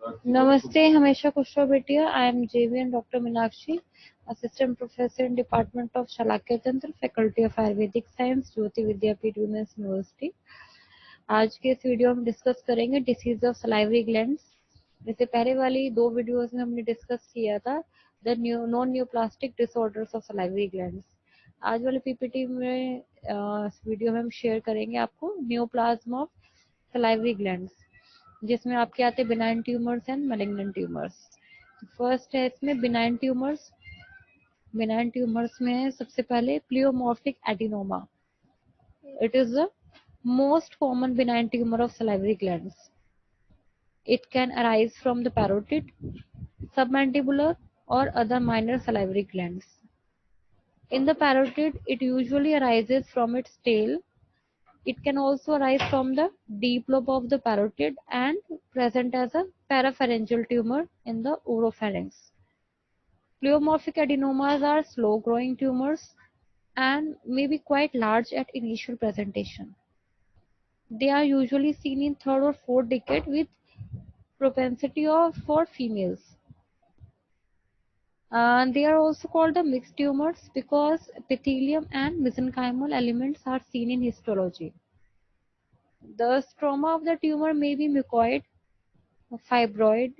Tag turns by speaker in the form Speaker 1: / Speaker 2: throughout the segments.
Speaker 1: Namaste, हमेशा खुश रहो बेटिया. I am JVN Dr. Meenakshi, Assistant Professor in Department of Shalakya Tantra, Faculty of Ayurvedic Science, Jyoti Vidyapeeth women's university. आज के इस वीडियो में डिस्कस करेंगे डिसीज ऑफ सलाइवरी ग्लैंड्स. जैसे पहले वाली दो वीडियोस में हमने डिस्कस किया था the non neoplastic disorders of salivary glands. आज वाले पीपीटी में वीडियो में हम शेयर करेंगे आपको न्यूप्लाज्म ऑफ सलाइवरी ग्लैंड्स, जिसमें आपके आते हैं benign tumours and malignant tumours. First है इसमें बिनाइन ट्यूमर्स. बिनाइन ट्यूमर्स में है सबसे पहले pleomorphic adenoma. It is the most common benign tumour of salivary glands. It can arise from the parotid, submandibular or other minor salivary glands. In the parotid, it usually arises from its tail. It can also arise from the deep lobe of the parotid and present as a parapharyngeal tumor in the oropharynx. Pleomorphic adenomas are slow-growing tumors and may be quite large at initial presentation. They are usually seen in third or fourth decade with propensity for females. They are also called the mixed tumors because epithelium and mesenchymal elements are seen in histology. The stroma of the tumor may be mucoid, fibroid,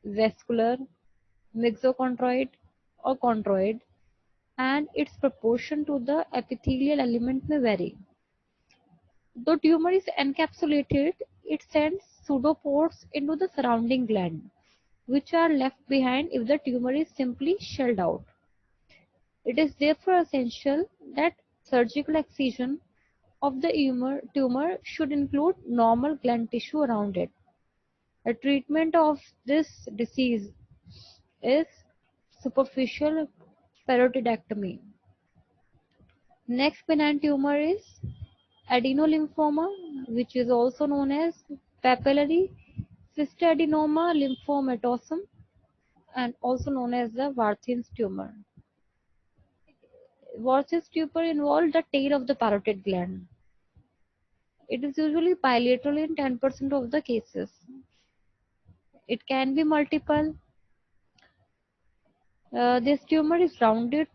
Speaker 1: vascular, myxochondroid or chondroid, and its proportion to the epithelial element may vary. Though tumor is encapsulated, it sends pseudopores into the surrounding gland, which are left behind if the tumor is simply shelled out. It is therefore essential that surgical excision of the tumor should include normal gland tissue around it. The treatment of this disease is superficial parotidectomy. Next benign tumor is adenolymphoma, which is also known as papillary cystadenoma lymphomatosum and also known as the Warthin's tumor. Warthin's tumor involves the tail of the parotid gland. It is usually bilateral in 10% of the cases. It can be multiple. This tumor is rounded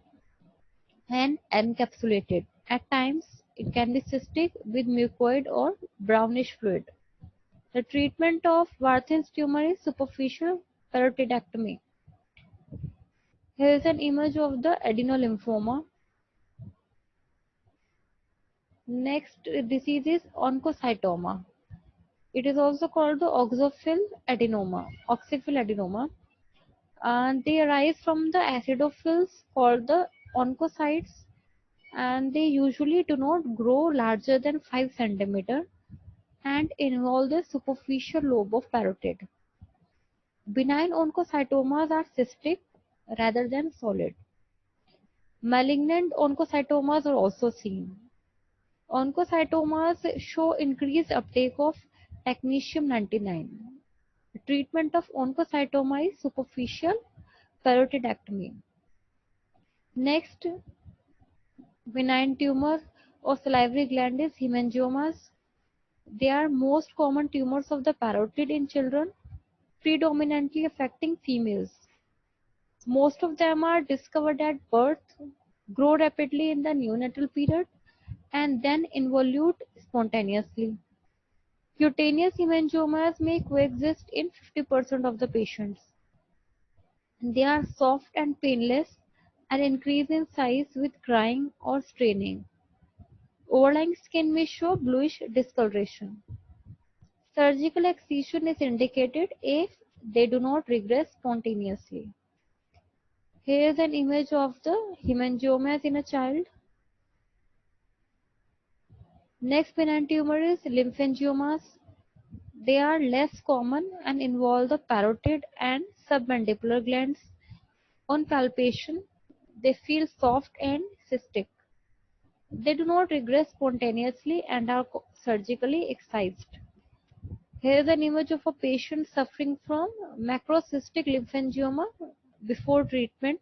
Speaker 1: and encapsulated. At times, it can be cystic with mucoid or brownish fluid. The treatment of Warthin's tumor is superficial parotidectomy. Here is an image of the adenolymphoma. Next disease is oncocytoma. It is also called the oxophil adenoma. And they arise from the acidophils called the oncocytes, and they usually do not grow larger than 5 cm and involve the superficial lobe of parotid. Benign oncocytomas are cystic rather than solid. Malignant oncocytomas are also seen. Oncocytomas show increased uptake of technetium-99. The treatment of oncocytoma is superficial parotidectomy. Next benign tumor of salivary gland is hemangiomas. They are most common tumors of the parotid in children, predominantly affecting females. Most of them are discovered at birth, grow rapidly in the neonatal period, and then involute spontaneously. Cutaneous hemangiomas may coexist in 50% of the patients. They are soft and painless and increase in size with crying or straining. Overlying skin may show bluish discoloration. Surgical excision is indicated if they do not regress spontaneously. Here is an image of the hemangiomas in a child. Next benign tumor is lymphangiomas. They are less common and involve the parotid and submandibular glands. On palpation, they feel soft and cystic. They do not regress spontaneously and are surgically excised. Here is an image of a patient suffering from macrocystic lymphangioma before treatment.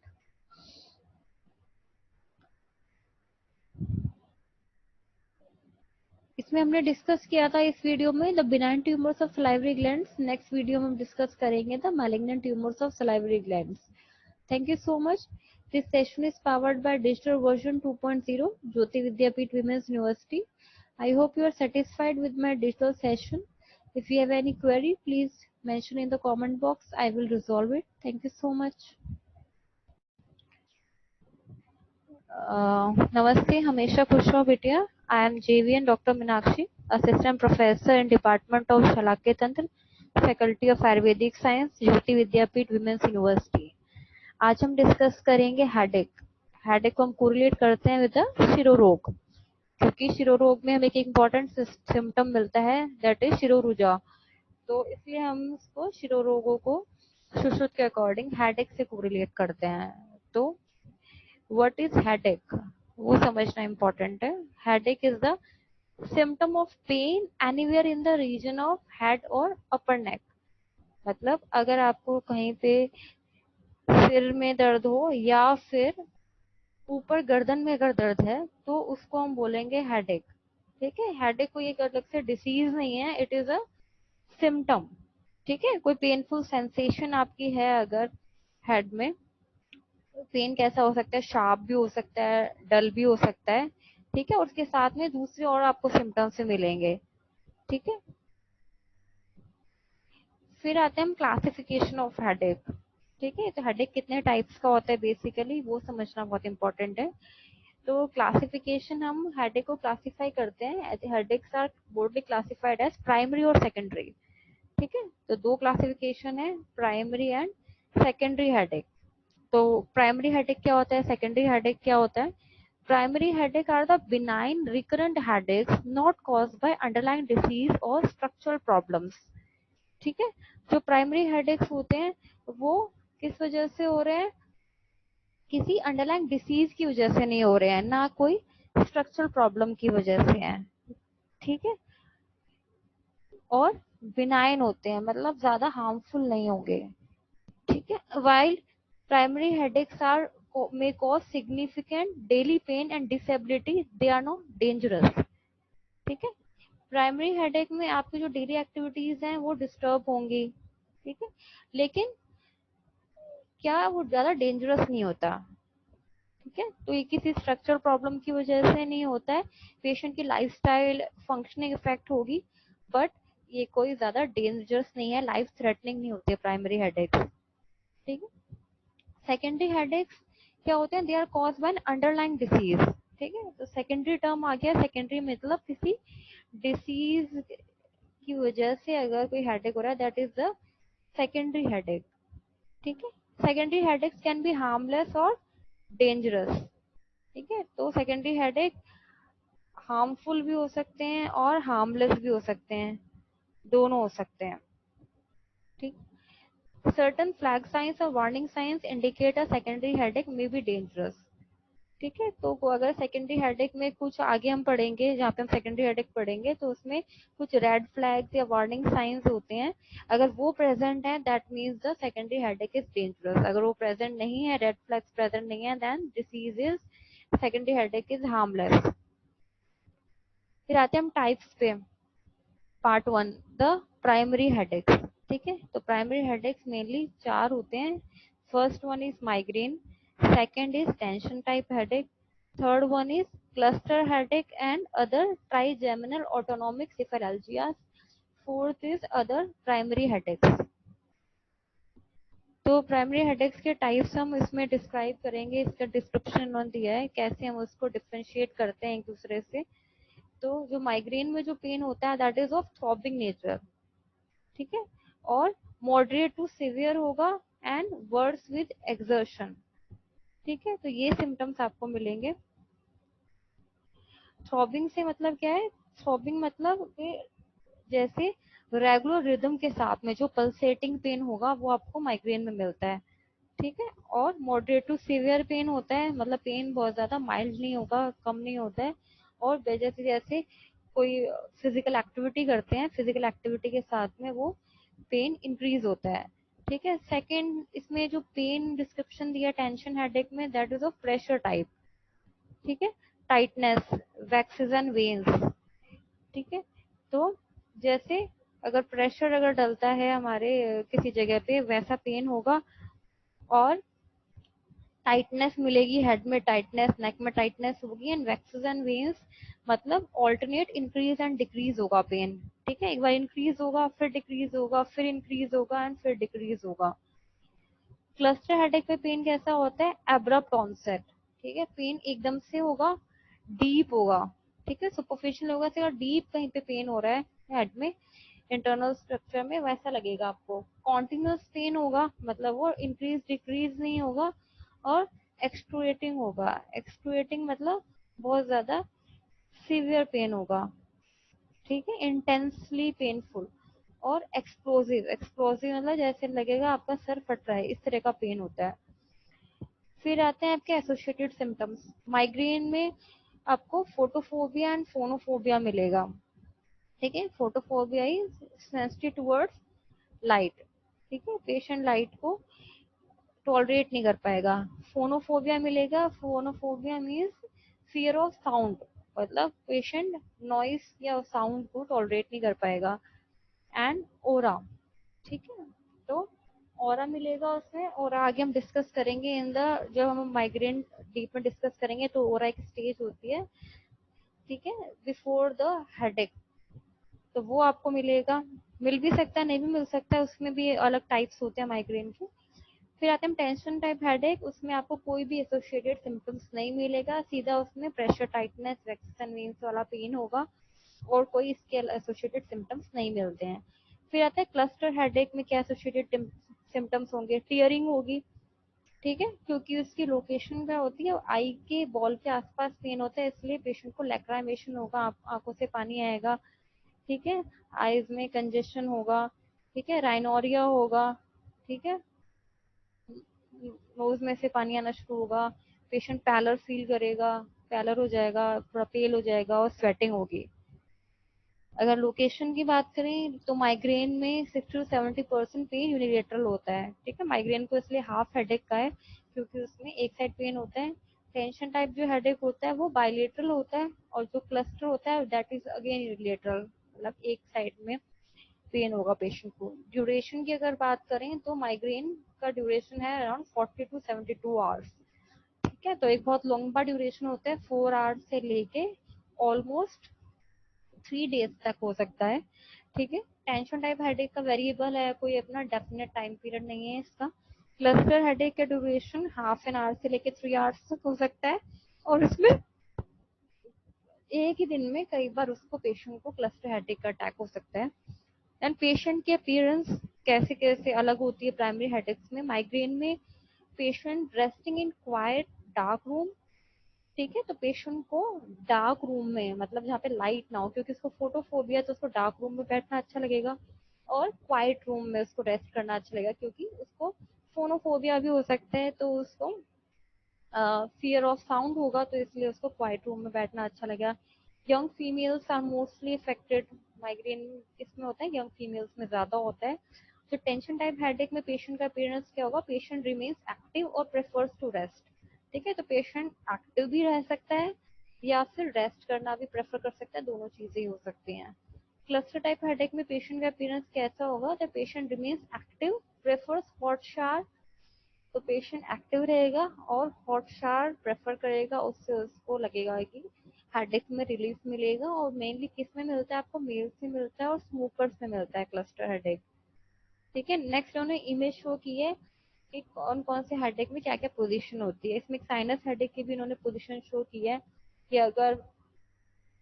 Speaker 1: इसमें हमने discuss किया था इस video में the benign tumours of salivary glands. Next video में हम discuss करेंगे the malignant tumours of salivary glands. Thank you so much. This session is powered by digital version 2.0, Jyoti Vidyapeeth Women's University. I hope you are satisfied with my digital session. If you have any query, please mention in the comment box. I will resolve it. Thank you so much. Namaste, Hamesha खुश रहो बेटिया. I am JVN Dr. Minakshi, Assistant Professor in Department of Shalakya Tantra, Faculty of Ayurvedic Science, Jyoti Vidyapeeth Women's University. आज हम discuss करेंगे headache. Headache को हम correlate करते हैं विद शिरोरोग, क्योंकि शिरोरोग में हमें एक इम्पोर्टेंट सिम्टम मिलता है दैट इज शिरोरुजा. तो इसलिए हम इसको शिरोरोगों को सुश्रुत के अकॉर्डिंग हेडेक से कोरिलेट करते हैं. तो व्हाट इज हेडेक वो समझना इम्पोर्टेंट है. Headache is the symptom of pain anywhere in the region of head और अपर नेक. मतलब अगर आपको कहीं पे सिर में दर्द हो या फिर ऊपर गर्दन में अगर दर्द है तो उसको हम बोलेंगे हेडेक. ठीक है, हेडेक कोई एक अलग से डिसीज नहीं है, इट इज अ सिम्टम. ठीक है, कोई पेनफुल सेंसेशन आपकी है अगर हेड में, पेन कैसा हो सकता है, शार्प भी हो सकता है, डल भी हो सकता है. ठीक है, और उसके साथ में दूसरे और आपको सिम्टम्स से मिलेंगे. ठीक है, फिर आते हैं हम क्लासिफिकेशन ऑफ हेडेक. ठीक है, तो हेडेक कितने टाइप्स का होता है बेसिकली वो समझना बहुत इंपॉर्टेंट है. तो क्लासिफिकेशन हम हेडेक को क्लासिफाई करते हैं. Headaches are broadly classified as primary और सेकेंडरी. ठीक है, तो दो क्लासिफिकेशन है, प्राइमरी एंड सेकेंडरी हेडेक. तो प्राइमरी हेडेक क्या होता है, सेकेंडरी हेडेक क्या होता है. Primary headache are the benign recurrent headaches not caused by underlying disease और स्ट्रक्चरल प्रॉब्लम्स. ठीक है, जो प्राइमरी हेडेक्स होते हैं वो किस वजह से हो रहे हैं, किसी अंडरलाइंग डिसीज की वजह से नहीं हो रहे हैं, ना कोई स्ट्रक्चरल प्रॉब्लम की वजह से हैं. ठीक है, और बिनाइन होते हैं, मतलब ज्यादा हार्मफुल नहीं होंगे. ठीक है, while primary headaches are may cause significant daily pain and disability, they are not dangerous. ठीक है, प्राइमरी हेडेक में आपकी जो डेली एक्टिविटीज हैं वो डिस्टर्ब होंगी. ठीक है, लेकिन क्या वो ज्यादा डेंजरस नहीं होता. ठीक है, तो ये किसी स्ट्रक्चरल प्रॉब्लम की वजह से नहीं होता है, पेशेंट की लाइफस्टाइल फंक्शनिंग इफेक्ट होगी, बट ये कोई ज्यादा डेंजरस नहीं है, लाइफ थ्रेटनिंग नहीं होती है प्राइमरी हेडेक्स. ठीक है, सेकेंडरी हेडेक्स क्या होते हैं, they are cause by underlying disease. ठीक है, तो सेकेंडरी टर्म आ गया, सेकेंडरी मतलब किसी डिसीज की वजह से अगर कोई हेडेक हो रहा है that is the secondary headache. ठीक है, secondary headaches can be harmless और डेंजरस. ठीक है, तो सेकेंडरी हेडेक हार्मफुल भी हो सकते हैं और हार्मलेस भी हो सकते हैं, दोनों हो सकते हैं. ठीक, सर्टन फ्लैग साइंस और warning science indicate a secondary headache may be dangerous. ठीक है, तो अगर सेकेंडरी हेडेक में कुछ आगे हम पढ़ेंगे, जहाँ पे हम सेकेंडरी हेडेक पढ़ेंगे तो उसमें कुछ रेड फ्लैग्स या वार्निंग साइंस होते हैं. अगर वो प्रेजेंट है that means the secondary headache is dangerous. अगर वो प्रेजेंट नहीं है, रेड फ्लैग्स प्रेजेंट नहीं है, then disease is secondary headache is harmless. फिर आते हैं हम टाइप्स पे. Part 1, the primary headaches. ठीक है, तो प्राइमरी हेडेक्स मेनली चार होते हैं. First one is migraine, second is tension type headache, third one is cluster headache and other trigeminal autonomic cephalalgias, fourth is other primary headaches. तो primary headaches के types हम इसमें डिस्क्राइब करेंगे, इसका description उन्होंने दिया है कैसे हम उसको डिफरेंशिएट करते हैं एक दूसरे से. तो जो माइग्रेन में जो पेन होता है that is of throbbing nature. ठीक है, और मॉडरेट टू सिवियर होगा एंड वर्स विद एक्सर्शन. ठीक है, तो ये सिम्टम्स आपको मिलेंगे. थ्रॉबिंग से मतलब क्या है, थ्रॉबिंग मतलब जैसे रेगुलर रिदम के साथ में जो पल्सेटिंग पेन होगा वो आपको माइग्रेन में मिलता है. ठीक है, और मॉडरेट टू सीवियर पेन होता है, मतलब पेन बहुत ज्यादा माइल्ड नहीं होगा, कम नहीं होता है, और जैसे जैसे कोई फिजिकल एक्टिविटी करते हैं, फिजिकल एक्टिविटी के साथ में वो पेन इंक्रीज होता है. ठीक है, सेकंड इसमें जो पेन डिस्क्रिप्शन दिया टेंशन हेडेक में that is of pressure type. ठीक है, टाइटनेस, वैक्सेस एंड वेन्स. ठीक है। तो जैसे अगर प्रेशर अगर डलता है हमारे किसी जगह पे वैसा पेन होगा, और टाइटनेस मिलेगी, हेड में टाइटनेस, नेक में टाइटनेस होगी, एंड वैक्सेस एंड वेन्स, मतलब ऑल्टरनेट इंक्रीज एंड डिक्रीज होगा पेन। ठीक है, एक बार इंक्रीज होगा, फिर डिक्रीज होगा, फिर इंक्रीज होगा, एंड फिर डिक्रीज होगा। क्लस्टर हेडेक में पेन कैसा होता है? Abrupt onset. ठीक है, पेन एकदम से होगा, डीप होगा। ठीक है, सुपरफिशियल होगा से, और डीप कहीं पे पेन हो रहा है हेड में, इंटरनल स्ट्रक्चर में, वैसा लगेगा आपको। कॉन्टिन्यूस पेन होगा, मतलब वो इंक्रीज डिक्रीज नहीं होगा, और एक्सक्रूएटिंग होगा। एक्सक्रूएटिंग मतलब बहुत ज्यादा सीवियर पेन होगा। ठीक है, इंटेंसली पेनफुल। और एक्सप्लोसिव, एक्सप्लोसिव मतलब जैसे लगेगा आपका सर फट रहा है, इस तरह का पेन होता है। फिर आते हैं आपके एसोसिएटेड सिम्टम्स। माइग्रेन में आपको फोटोफोबिया एंड फोनोफोबिया मिलेगा। ठीक है, photophobia is sensitive towards light. ठीक है, पेशेंट लाइट को टॉलरेट नहीं कर पाएगा। फोनोफोबिया मिलेगा, phonophobia means fear of sound, मतलब पेशेंट नॉइस या साउंड को टॉलरेट नहीं कर पाएगा। एंड ओरा। ठीक है, तो ओरा मिलेगा उसमें, और आगे हम डिस्कस करेंगे इन द, जब हम माइग्रेन डीप में डिस्कस करेंगे तो ओरा एक स्टेज होती है। ठीक है, बिफोर द हेडेक, तो वो आपको मिलेगा। मिल भी सकता है, नहीं भी मिल सकता है, उसमें भी अलग टाइप्स होते हैं माइग्रेन के। फिर आते हैं टेंशन टाइप हेडेक, उसमें आपको कोई भी एसोसिएटेड सिम्टम्स नहीं मिलेगा, सीधा उसमें pressure tightness, waxes and wanes वाला पेन होगा, और कोई इसके एसोसिएटेड सिम्टम्स नहीं मिलते हैं। फिर आता है क्लस्टर हेडेक में क्या एसोसिएटेड सिम्टम्स होंगे? टीयरिंग होगी। ठीक है, क्योंकि उसकी लोकेशन क्या होती है, आई के बॉल के आसपास पेन होता है, इसलिए पेशेंट को लैक्राइमेशन होगा, आंखों से पानी आएगा। ठीक है, आईज में कंजेशन होगा। ठीक है, राइनोरिया होगा। ठीक है, नोज में से पानी आना शुरू होगा, पेशेंट पैलर फील करेगा, पैलर हो जाएगा, थोड़ा पेल हो जाएगा, और स्वेटिंग होगी। अगर लोकेशन की बात करें तो माइग्रेन में 60 to 70% पेन यूनिलेटरल होता है। ठीक है, माइग्रेन को इसलिए हाफ हेडेक का है, क्योंकि उसमें एक साइड पेन होता है। टेंशन टाइप जो हेडेक होता है वो बाइलेटरल होता है, और जो क्लस्टर होता है दैट इज अगेन यूनिलेटरल, मतलब एक साइड में पेन होगा पेशेंट को। ड्यूरेशन की अगर बात करें तो माइग्रेन का ड्यूरेशन है अराउंड 40 to 72 आवर्स। ठीक है, तो एक बहुत लंबा ड्यूरेशन होता है, 4 आवर्स से लेके ऑलमोस्ट 3 डेज तक हो सकता है। ठीक है, टेंशन टाइप हेडेक का वेरिएबल है, कोई अपना डेफिनेट टाइम पीरियड नहीं है इसका। क्लस्टर हेडेक का ड्यूरेशन हाफ एन आवर से लेकर 3 आवर्स तक हो सकता है, और इसमें एक ही दिन में कई बार उसको पेशेंट को क्लस्टर हेडेक का अटैक हो सकता है। एंड पेशेंट की अपीयरेंस कैसे कैसे अलग होती है प्राइमरी हेडेक्स में? माइग्रेन में patient resting in quite dark room. ठीक है, तो पेशेंट को डार्क रूम में, मतलब जहाँ पे लाइट ना हो, क्योंकि उसको फोटोफोबिया, तो उसको डार्क रूम में बैठना अच्छा लगेगा, और क्वाइट रूम में उसको रेस्ट करना अच्छा लगेगा, क्योंकि उसको फोनोफोबिया भी हो सकता है, तो उसको फियर ऑफ साउंड होगा, तो इसलिए उसको क्वाइट रूम में बैठना अच्छा लगेगा। Young females are mostly affected. Migraine इसमें होता है, यंग फीमेल्स में ज्यादा होता है। जो टेंशन टाइप हेडेक में पेशेंट का अपीयरेंस क्या होगा? पेशेंट रिमेन्स एक्टिव और प्रेफर्स टू रेस्ट। ठीक है, तो पेशेंट एक्टिव भी रह सकता है, या फिर रेस्ट करना भी प्रेफर कर सकता है, दोनों चीजें हो सकती हैं। क्लस्टर टाइप हेडेक में पेशेंट का अपीयरेंस कैसा होगा? The patient remains active, prefers hot shower, तो पेशेंट एक्टिव रहेगा और हॉट शावर प्रेफर करेगा, उससे उसको लगेगा कि हेडेक में रिलीफ मिलेगा। और मेनली किस में मिलता है आपको? मेल्स में मिलता है, और स्मोकर्स में मिलता है क्लस्टर हेडेक। ठीक है, नेक्स्ट उन्होंने इमेज शो की है कि कौन कौन से हेडेक में क्या क्या पोजीशन होती है। इसमें साइनस हेडेक की भी इन्होंने पोजीशन शो की है, कि अगर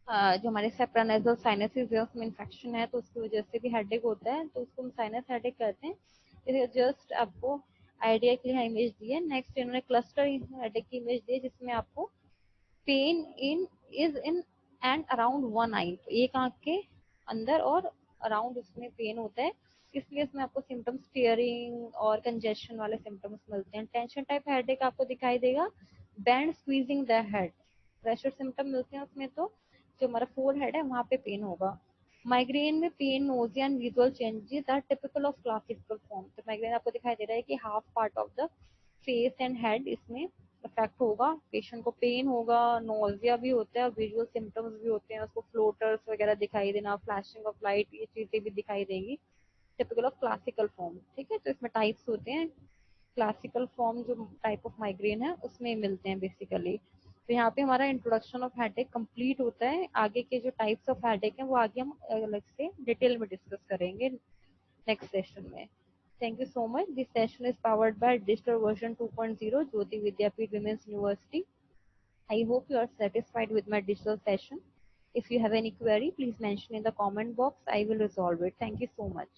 Speaker 1: जो हमारे सेप्रानेजल साइनसेस है उसमें इन्फेक्शन है, तो उसकी वजह से भी हेडेक होता है, तो उसको हम साइनस हेडेक कहते हैं। ये जस्ट आपको आइडिया के लिए इमेज दी है। नेक्स्ट इन्होंने क्लस्टर हेडेक की इमेज दी है, जिसमें आपको pain in is in and around one eye, एक आंख के अंदर और अराउंड उसमें पेन होता है, इसलिए इसमें आपको सिम्टम्स टीयरिंग और कंजेशन वाले सिम्टम्स मिलते हैं। टेंशन टाइप हेडेक आपको दिखाई देगा, band squeezing the head, pressure symptom मिलते हैं उसमें, तो जो हमारा फोर हेड है वहां पे पेन होगा। माइग्रेन में pain, nausea and visual changes are typical of classical form. तो माइग्रेन आपको दिखाई दे रहा है कि half part of the face and head इसमें इफेक्ट होगा, पेशेंट को पेन होगा, नोजिया भी होता है, विजुअल सिम्टम्स भी होते हैं, उसको फ्लोटर्स वगैरह दिखाई देना, फ्लैशिंग ऑफ लाइट, ये चीजें भी दिखाई देगी, टिपिकल ऑफ क्लासिकल फॉर्म। ठीक है, तो इसमें टाइप्स होते हैं। क्लासिकल फॉर्म जो टाइप ऑफ माइग्रेन है उसमें मिलते हैं बेसिकली। तो यहाँ पे हमारा इंट्रोडक्शन ऑफ हेडेक कंप्लीट होता है। आगे के जो टाइप्स ऑफ हेडेक हैं वो आगे हम अलग से डिटेल में डिस्कस करेंगे नेक्स्ट सेशन में। Thank you so much. This session is powered by Digital Version 2.0, Jyoti Vidyapeeth Women's University. I hope you are satisfied with my digital session. If you have any query, please mention in the comment box. I will resolve it. Thank you so much.